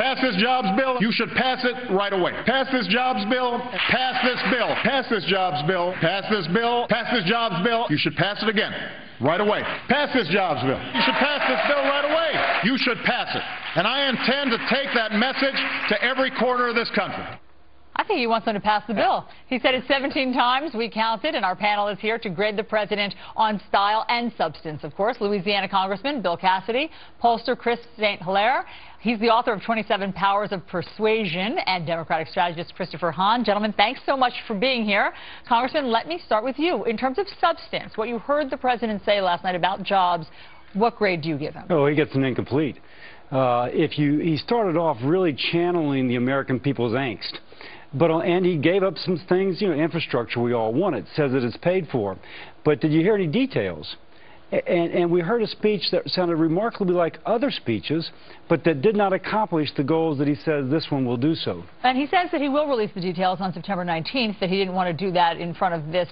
Pass this jobs bill. You should pass it right away. Pass this jobs bill. Pass this bill. Pass this jobs bill. Pass this bill. Pass this jobs bill. You should pass it again. Right away. Pass this jobs bill. You should pass this bill right away. You should pass it. And I intend to take that message to every corner of this country. I think he wants them to pass the bill. He said it 17 times. We counted, and our panel is here to grade the president on style and substance. Of course, Louisiana Congressman Bill Cassidy, pollster Chris St. Hilaire. He's the author of 27 Powers of Persuasion, and Democratic strategist Christopher Hahn. Gentlemen, thanks so much for being here. Congressman, let me start with you. In terms of substance, what you heard the president say last night about jobs, what grade do you give him? Oh, he gets an incomplete. He started off really channeling the American people's angst. And he gave up some things, infrastructure we all wanted, says that it's paid for. But did you hear any details? And we heard a speech that sounded remarkably like other speeches, but that did not accomplish the goals that he says this one will do so. And he says that he will release the details on September 19th, that he didn't want to do that in front of this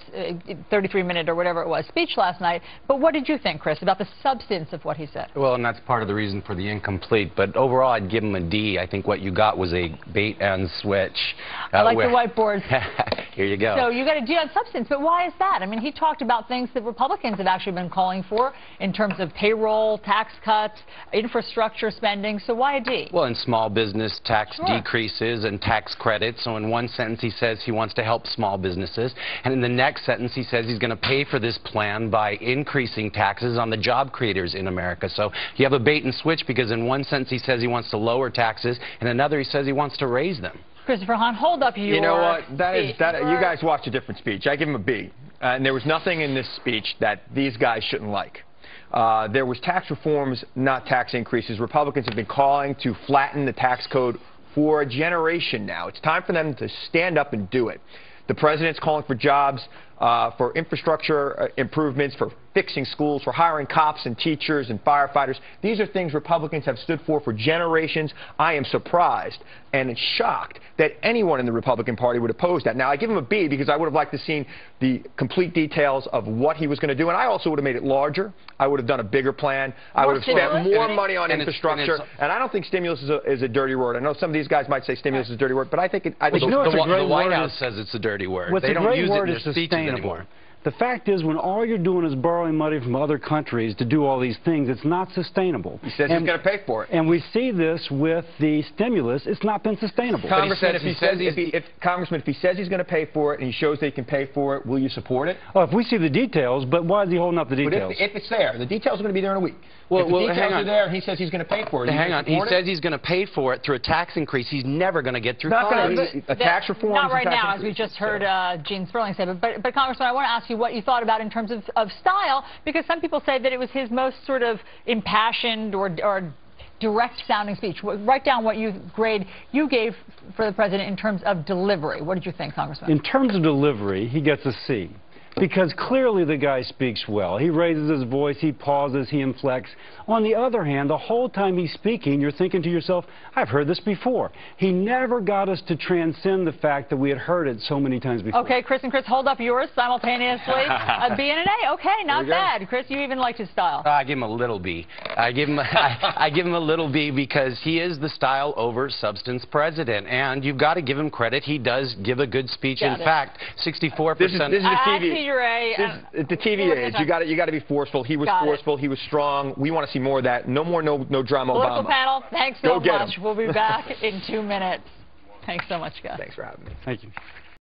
33-minute or whatever it was speech last night. But what did you think, Chris, about the substance of what he said? Well, and that's part of the reason for the incomplete. But overall, I'd give him a D. I think what you got was a bait and switch. I like the whiteboard. Here you go. So you got a D on substance, but why is that? I mean, he talked about things that Republicans have actually been calling for in terms of payroll, tax cuts, infrastructure spending. So why a D? Well, in small business tax decreases and tax credits. So in one sentence he says he wants to help small businesses, and in the next sentence he says he's going to pay for this plan by increasing taxes on the job creators in America. So you have a bait and switch, because in one sentence he says he wants to lower taxes, and another he says he wants to raise them. Christopher Hahn, hold up your You know what? You guys watched a different speech. I give him a B. And there was nothing in this speech that these guys shouldn't like. There was tax reforms, not tax increases. Republicans have been calling to flatten the tax code for a generation now. It's time for them to stand up and do it. The president's calling for jobs, for infrastructure improvements, for fixing schools, for hiring cops and teachers and firefighters. These are things Republicans have stood for generations. I am surprised and shocked that anyone in the Republican Party would oppose that. Now, I give him a B because I would have liked to see the complete details of what he was going to do, and I also would have made it larger. I would have done a bigger plan. I would have spent more money on infrastructure. And I don't think stimulus is a dirty word. I know some of these guys might say stimulus is a dirty word, but I think the White House says it's a dirty word. They don't use it in their speeches anymore. The fact is, when all you're doing is borrowing money from other countries to do all these things, it's not sustainable. He says he's going to pay for it. And we see this with the stimulus. It's not been sustainable. Congressman, if he says he's going to pay for it and he shows that he can pay for it, will you support it? Oh, if we see the details, but why is he holding up the details? But if it's there, the details are going to be there in a week. If the details are there and he says he's going to pay for it, hang on. He says he's going to pay for it through a tax increase. He's never going to get through a tax reform. Not right now, as we just heard Gene Sperling say. But Congressman, I want to ask you what you thought about in terms of style, because some people say that it was his most sort of impassioned or direct-sounding speech. Write down what grade you gave for the president in terms of delivery. What did you think, Congressman? In terms of delivery, he gets a C. Because clearly the guy speaks well. He raises his voice, he pauses, he inflects. On the other hand, the whole time he's speaking, you're thinking to yourself, I've heard this before. He never got us to transcend the fact that we had heard it so many times before. Okay, Chris and Chris, hold up yours simultaneously. A B and an A. Okay, not bad. Chris, you even liked his style. I give him a little B. I give him a little B because he is the style over substance president, and you've got to give him credit. He does give a good speech. In fact, 64%. This is the TV. The TV age. You got to be forceful. He was forceful. He was strong. We want to see more of that. No more no drama. Political Obama. Panel. Thanks so much. We'll be back in 2 minutes. Thanks so much, guys. Thanks for having me. Thank you.